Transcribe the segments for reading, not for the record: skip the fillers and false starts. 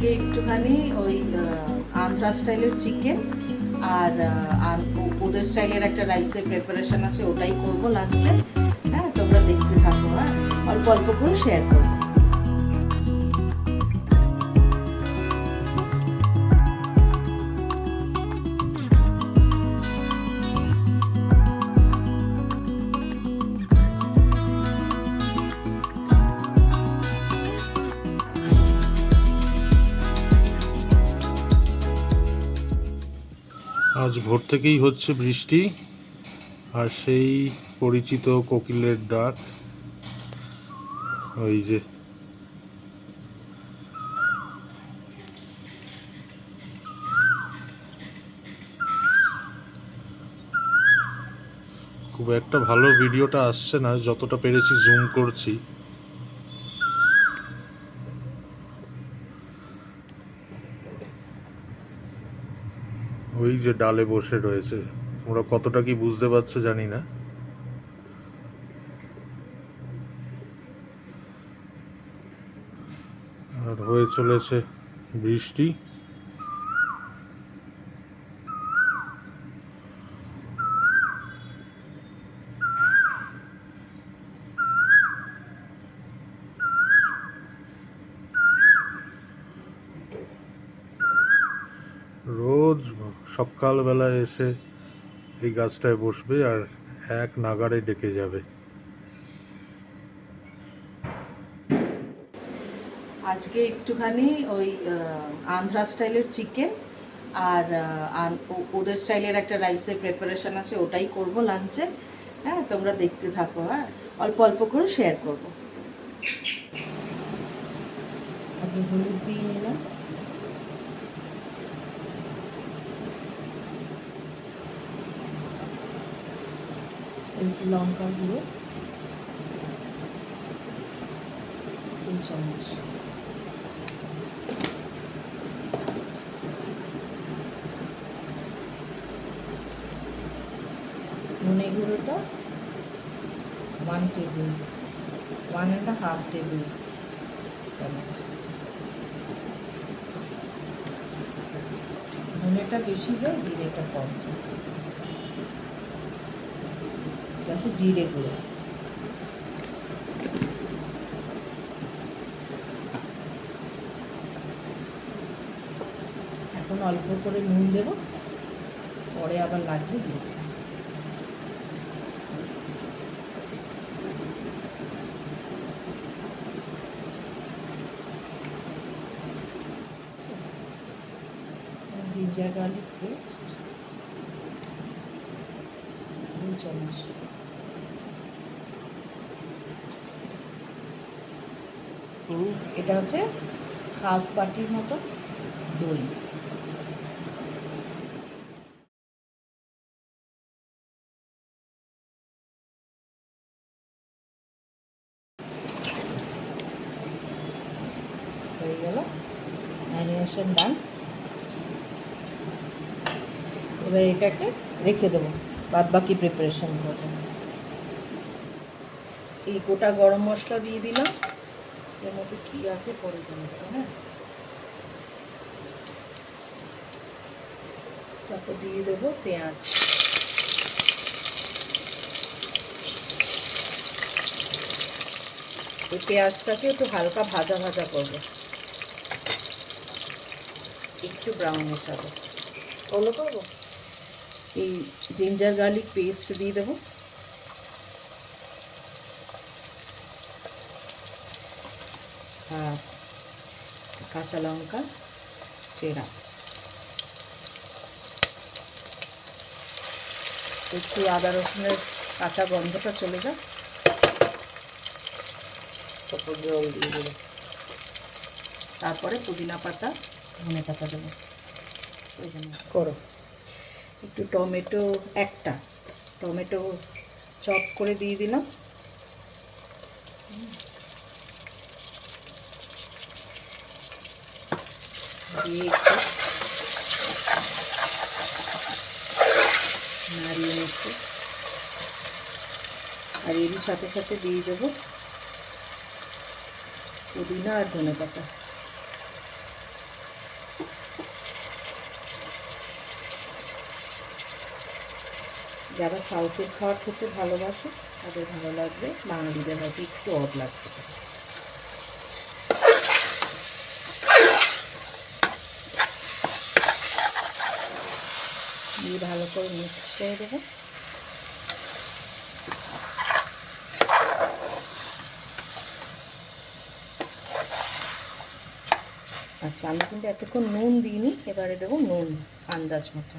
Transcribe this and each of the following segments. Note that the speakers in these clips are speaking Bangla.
আজকে একটুখানি ওই আন্ধ্রা স্টাইলের চিকেন আর ওদের স্টাইলের একটা রাইসের প্রিপারেশন আছে, ওটাই করবো লাঞ্চে। হ্যাঁ, তোমরা দেখতে থাকো। হ্যাঁ, অল্প অল্প করে শেয়ার করবো। আজ ভোর থেকেই হচ্ছে বৃষ্টি, আর সেই পরিচিত কোকিলের ডাক। ওই যে খুব একটা ভালো ভিডিওটা আসছে না, যতটা পেরেছি জুম করছি। ওই যে ডালে বসে রয়েছে, তোমরা কতটা কি বুঝতে পারছো জানি না। আর হয়ে চলেছে বৃষ্টি। রোজ সকালবেলা এসে এই গাছটায় বসবে আর এক নাগাড়ে ডেকে যাবে। আজকে একটুখানি ওই আন্ধ্রা স্টাইলের চিকেন আর ওদের স্টাইলের একটা রাইসের প্রিপারেশন আছে, ওটাই করবো লাঞ্চে। হ্যাঁ, তোমরা দেখতে থাকো। হ্যাঁ, অল্প অল্প করে শেয়ার করবো। আগে হলুদ দিয়ে নিলাম, একটু লঙ্কার গুঁড়ো 2 চামচ, ধনে গুঁড়োটা 1 টেবিল 1.5 টেবিল চামচ। ধনেটা বেশি যায়, জিরেটা কম যায়। এটা হচ্ছে জিরে গুঁড়ো। এখন অল্প করে নুন দেব, পরে আবার লাগলে দিয়ে দেব। জিঞ্জার গার্লিক পেস্ট 2 চামচ, এটা হচ্ছে হাফ বাটির মতো দই। হয়ে গেল, ম্যারিনেশন ডান। এবার এটাকে রেখে দেবো, বাদ বাকি প্রিপারেশন করবো। এই গোটা গরম মশলা দিয়ে দিলাম, এর মধ্যে কী আছে পরে দিয়ে দেবো। হ্যাঁ, তারপর দিয়ে দেবো পেঁয়াজ। এই পেঁয়াজটাকে একটু হালকা ভাজা ভাজা করবো, একটু ব্রাউনিশ হবে ওগুলো করবো। এই জিঞ্জার গার্লিক পেস্ট দিয়ে দেবো, আর কাঁচা লঙ্কা চেরা, একটু আদা রসুনের কাঁচা গন্ধটা চলে যাক, তারপর জল দিয়ে দেবো, তারপরে পুদিনা পাতা ধনে পাতা দেবো। করো একটু টমেটো, একটা টমেটো চপ করে দিয়ে দিলাম, দিয়ে একটু নাড়িয়ে নিচ্ছি। আর এরই সাথে সাথে দিয়ে দেবো পুদিনা আর ধনে পাতা। যারা সাউথের খাবার খেতে ভালোবাসে তাদের ভালো লাগবে, বাঙালিদের হয়তো একটু অড লাগতে পারে। দিয়ে ভালো করে মিক্স করে দেবো। আচ্ছা, আমি কিন্তু এতক্ষণ নুন দিইনি, এবারে দেবো নুন আন্দাজ মতো।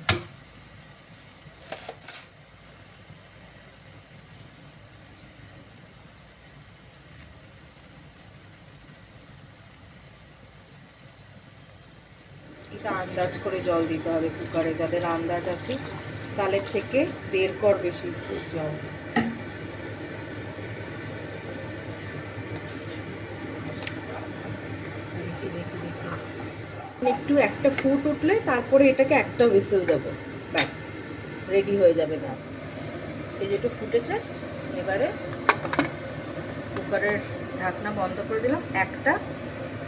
এটা আন্দাজ করে জল দিতে হবে কুকারে, যাদের আন্দাজ আছে চালের থেকে 1.5 কর বেশি জল। একটু একটা ফুট উঠলে তারপরে এটাকে একটা হুইসেল দেবো, ব্যাস রেডি হয়ে যাবে না। এই যেটা ফুটেছে, এবারে কুকারের ঢাকনা বন্ধ করে দিলাম, একটা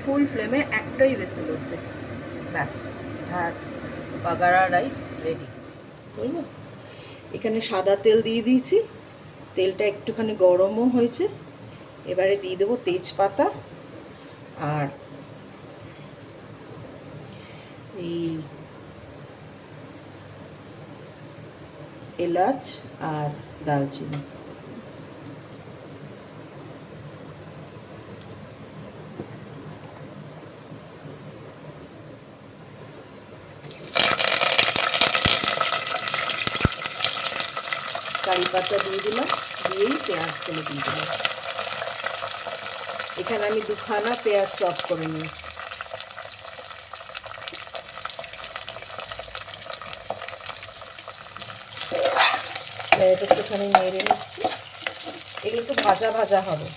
ফুল ফ্লেমে একটাই হুইসেল উঠবে, ব্যাস ভাত বাগারা রাইস রেডি। বুঝলো? এখানে সাদা তেল দিয়ে দিয়েছি, তেলটা একটুখানি গরমও হয়েছে। এবারে দিয়ে দেবো তেজপাতা আর এই এলাচ আর দালচিনি। কারি পাতা দিয়ে দিলাম, দিয়েই পেঁয়াজগুলো দিয়ে দিলাম। এখানে আমি 2খানা পেঁয়াজ চপ করে নিয়েছি। একটুখানি নেড়ে নিচ্ছি। এগুলো একটু ভাজা ভাজা হবে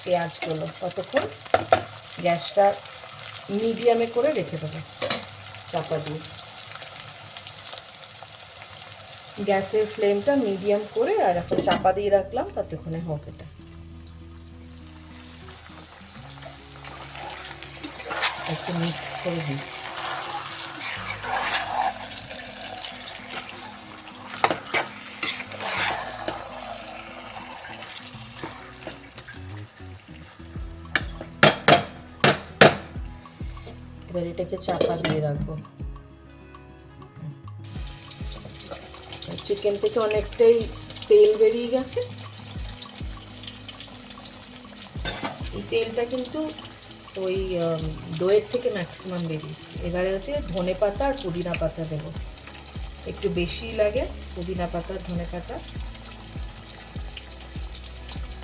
পেঁয়াজগুলো, ততক্ষণ গ্যাসটা মিডিয়ামে করে রেখে দেবো চাপা দিয়ে। গ্যাসের ফ্লেমটা মিডিয়াম করে আর এখন চাপা দিয়ে রাখলাম, ততক্ষণে হোক। এটা একটু মিক্স করে দিই। এবার এটাকে চাপা দিয়ে রাখবো। চিকেন থেকে অনেকটাই তেল বেরিয়ে গেছে, এই তেলটা কিন্তু ওই দইয়ের থেকে ম্যাক্সিমাম বেরিয়েছে। এবারে হচ্ছে ধনে পাতা আর পুদিনা পাতা দেবো, একটু বেশি লাগে পুদিনা পাতা ধনে পাতা,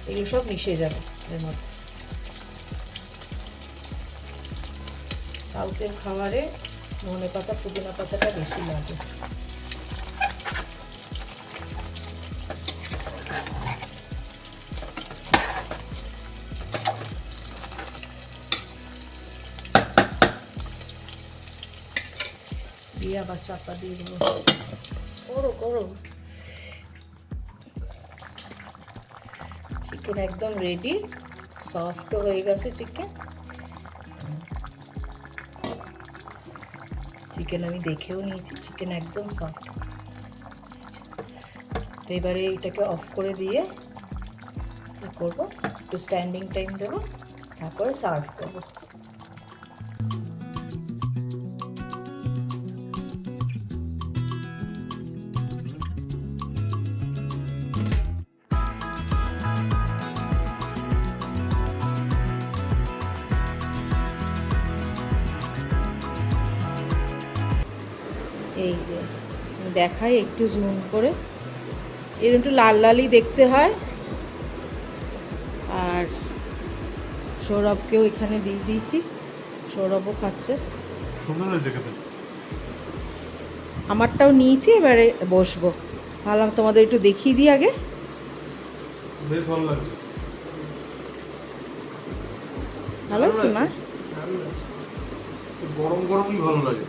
এগুলো সব মিশে যাবে এর মধ্যে। সাউথের খাবারে ধনে পাতা পুদিনা পাতাটা বেশি লাগে। দিয়ে আবার চাপা দিয়ে দেবো। করো করো। চিকেন একদম রেডি, সফট হয়ে গেছে চিকেন। চিকেন আমি দেখেও নিয়েছি, চিকেন একদম সফট। তো এবারে এটাকে অফ করে দিয়ে কী করবো, একটু স্ট্যান্ডিং টাইম দেবো, তারপরে সার্ভ করবো। এই যে দেখাই একটু জুম করে, এর একটু লাল লালই দেখতে হয়। আর সৌরভকেও এখানে দিয়ে দিয়েছি, সৌরভও খাচ্ছে। সুন্দর হয়েছে খেতে। আমারটাও নিয়েছি, এবারে বসবো। ভাবলাম তোমাদের একটু দেখিয়ে দিই আগে। বেশ ভালো লাগছে। ভালো লাগছে না? গরম গরমই ভালো লাগে।